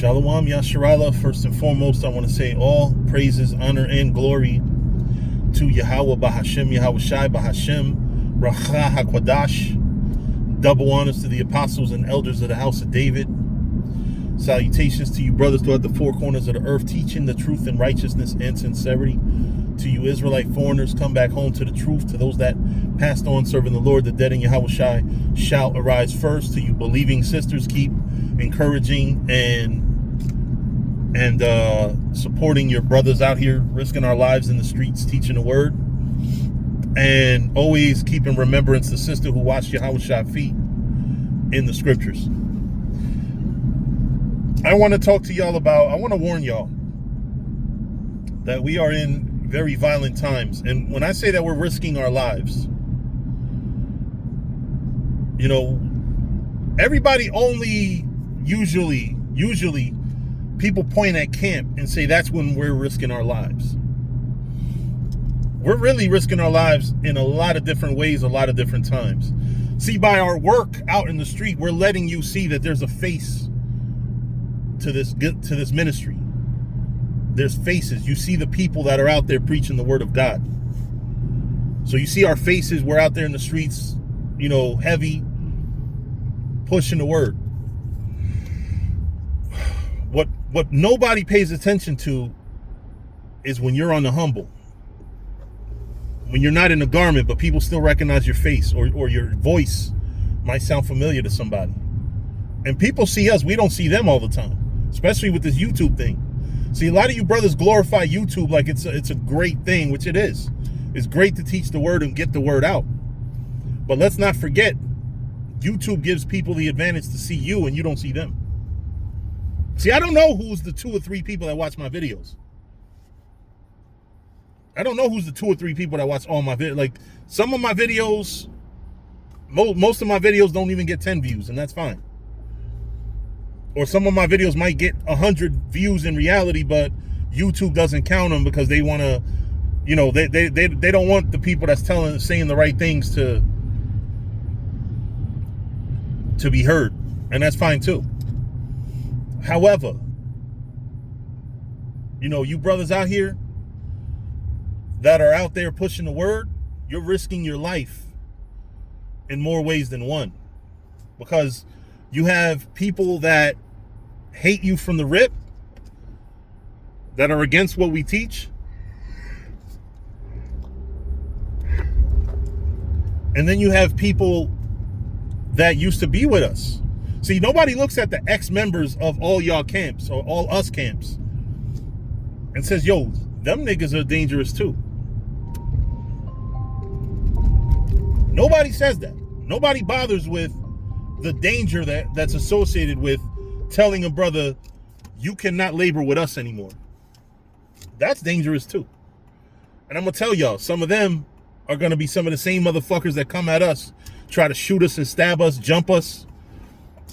Shalom Yasharala. First and foremost, I want to say all praises, honor, and glory to Yahweh Bahashem, Yahweh Shai Bahashem, Bracha HaKwadash. Double honors to the apostles and elders of the house of David. Salutations to you brothers throughout the four corners of the earth, teaching the truth in righteousness and sincerity. To you Israelite foreigners, come back home to the truth. To those that passed on serving the Lord, the dead in Yahweh Shai shall arise first. To you believing sisters, keep encouraging and supporting your brothers out here, risking our lives in the streets, teaching the word. And always keep in remembrance the sister who washed Yahweh Shai feet in the scriptures. I want to talk to y'all about, I want to warn y'all that we are in very violent times. And when I say that we're risking our lives, you know, everybody only usually people point at camp and say that's when we're risking our lives. We're really risking our lives in a lot of different ways, a lot of different times. See, by our work out in the street, we're letting you see that there's a face to this ministry. There's faces. You see the people that are out there preaching the word of God. So you see our faces. We're out there in the streets, you know, heavy, pushing the word. What nobody pays attention to is when you're on the humble. When you're not in a garment, but people still recognize your face, or your voice might sound familiar to somebody. And people see us. We don't see them all the time, especially with this YouTube thing. See, a lot of you brothers glorify YouTube like it's a great thing, which it is. It's great to teach the word and get the word out. But let's not forget, YouTube gives people the advantage to see you and you don't see them. See, I don't know who's the 2 or 3 people that watch my videos. I don't know who's the 2 or 3 people that watch all my videos. Like, some of my videos, most of my videos don't even get 10 views, and that's fine. Or some of my videos might get 100 views in reality, but YouTube doesn't count them because they want to, you know, they don't want the people that's saying the right things to be heard, and that's fine too. However, you know, you brothers out here that are out there pushing the word, you're risking your life in more ways than one, because you have people that hate you from the rip, that are against what we teach. And then you have people that used to be with us. See, nobody looks at the ex-members of all y'all camps or all us camps and says, yo, them niggas are dangerous too. Nobody says that. Nobody bothers with the danger that's associated with telling a brother, you cannot labor with us anymore. That's dangerous too. And I'm going to tell y'all, some of them are going to be some of the same motherfuckers that come at us, try to shoot us and stab us, jump us.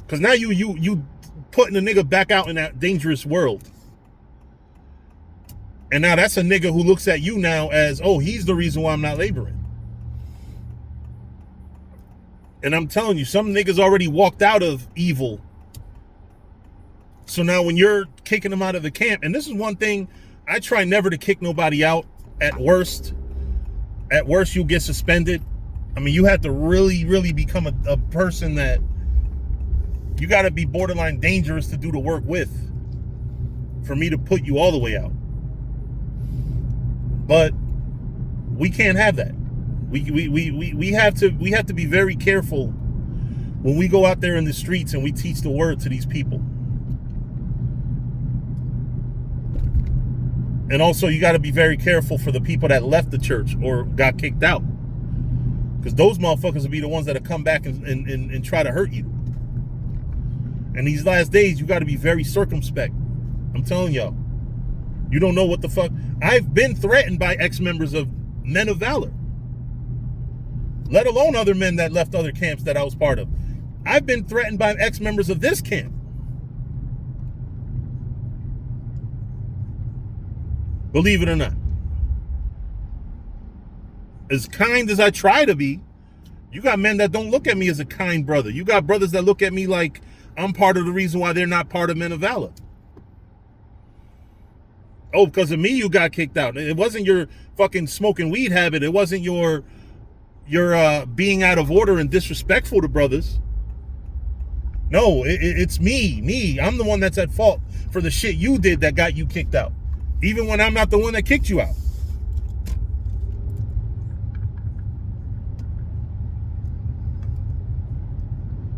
Because now you putting a nigga back out in that dangerous world. And now that's a nigga who looks at you now as, oh, he's the reason why I'm not laboring. And I'm telling you, some niggas already walked out of evil. So now when you're kicking them out of the camp, and this is one thing, I try never to kick nobody out. At worst, you'll get suspended. I mean, you have to really, really become a person that you got to be borderline dangerous to do the work with for me to put you all the way out. But we can't have that. We have to be very careful when we go out there in the streets and we teach the word to these people. And also, you got to be very careful for the people that left the church or got kicked out, because those motherfuckers will be the ones that come back and try to hurt you. And these last days, you got to be very circumspect. I'm telling y'all, you don't know what the fuck. I've been threatened by ex-members of Men of Valor, let alone other men that left other camps that I was part of. I've been threatened by ex-members of this camp. Believe it or not. As kind as I try to be, you got men that don't look at me as a kind brother. You got brothers that look at me like I'm part of the reason why they're not part of Men of Valor. Oh, because of me, you got kicked out. It wasn't your fucking smoking weed habit. It wasn't your being out of order and disrespectful to brothers. No, it's me. I'm the one that's at fault for the shit you did that got you kicked out. Even when I'm not the one that kicked you out.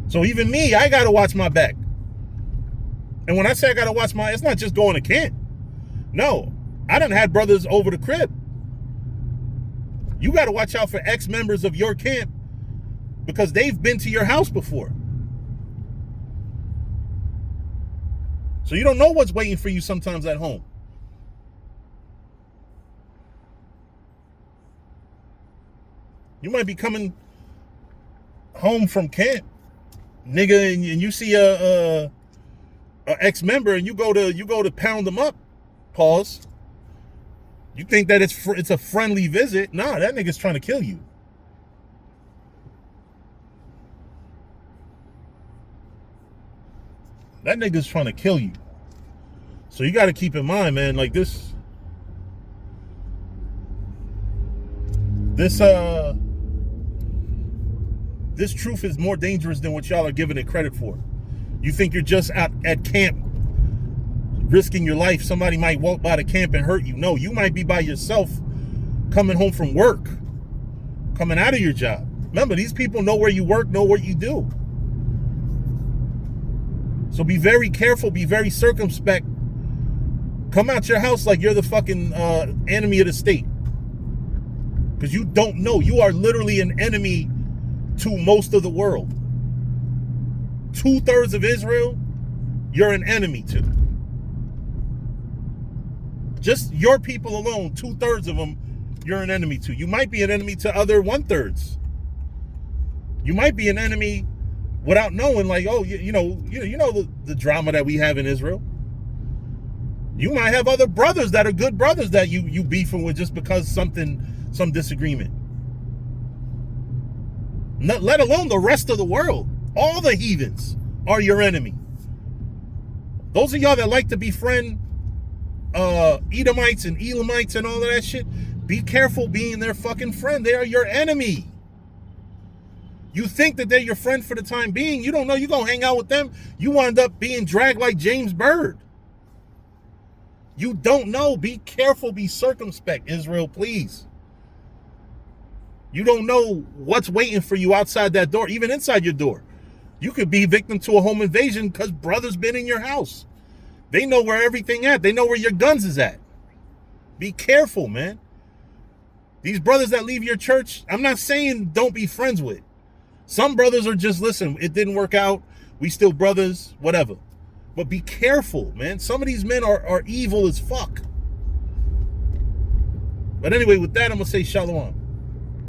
So even me, I gotta watch my back. And when I say I gotta watch it's not just going to camp. No, I done had brothers over the crib. You gotta watch out for ex-members of your camp because they've been to your house before. So you don't know what's waiting for you sometimes at home. You might be coming home from camp, nigga, and you see a ex-member and you go to pound them up. Pause. You think that it's a friendly visit? Nah, that nigga's trying to kill you. That nigga's trying to kill you. So you got to keep in mind, man, like this truth is more dangerous than what y'all are giving it credit for. You think you're just out at camp risking your life. Somebody might walk by the camp and hurt you. No, you might be by yourself coming home from work, coming out of your job. Remember, these people know where you work, know what you do. So be very careful, be very circumspect. Come out your house like you're the fucking enemy of the state. Because you don't know. You are literally an enemy to most of the world. 2/3 of Israel, you're an enemy to. Just your people alone, 2/3 of them, you're an enemy to. You might be an enemy to other 1/3. You might be an enemy without knowing, like, oh, you know the drama that we have in Israel. You might have other brothers that are good brothers that you beefing with just because some disagreement. Let alone the rest of the world. All the heathens are your enemy. Those of y'all that like to befriend Edomites and Elamites and all of that shit, be careful being their fucking friend. They are your enemy. You think that they're your friend for the time being. You don't know you're going to hang out with them. You wind up being dragged like James Byrd. You don't know. Be careful. Be circumspect, Israel, please. You don't know what's waiting for you outside that door, even inside your door. You could be victim to a home invasion because brothers been in your house. They know where everything at. They know where your guns is at. Be careful, man. These brothers that leave your church, I'm not saying don't be friends with. Some brothers are just, listen, it didn't work out. We still brothers, whatever. But be careful, man. Some of these men are evil as fuck. But anyway, with that, I'm going to say shalom.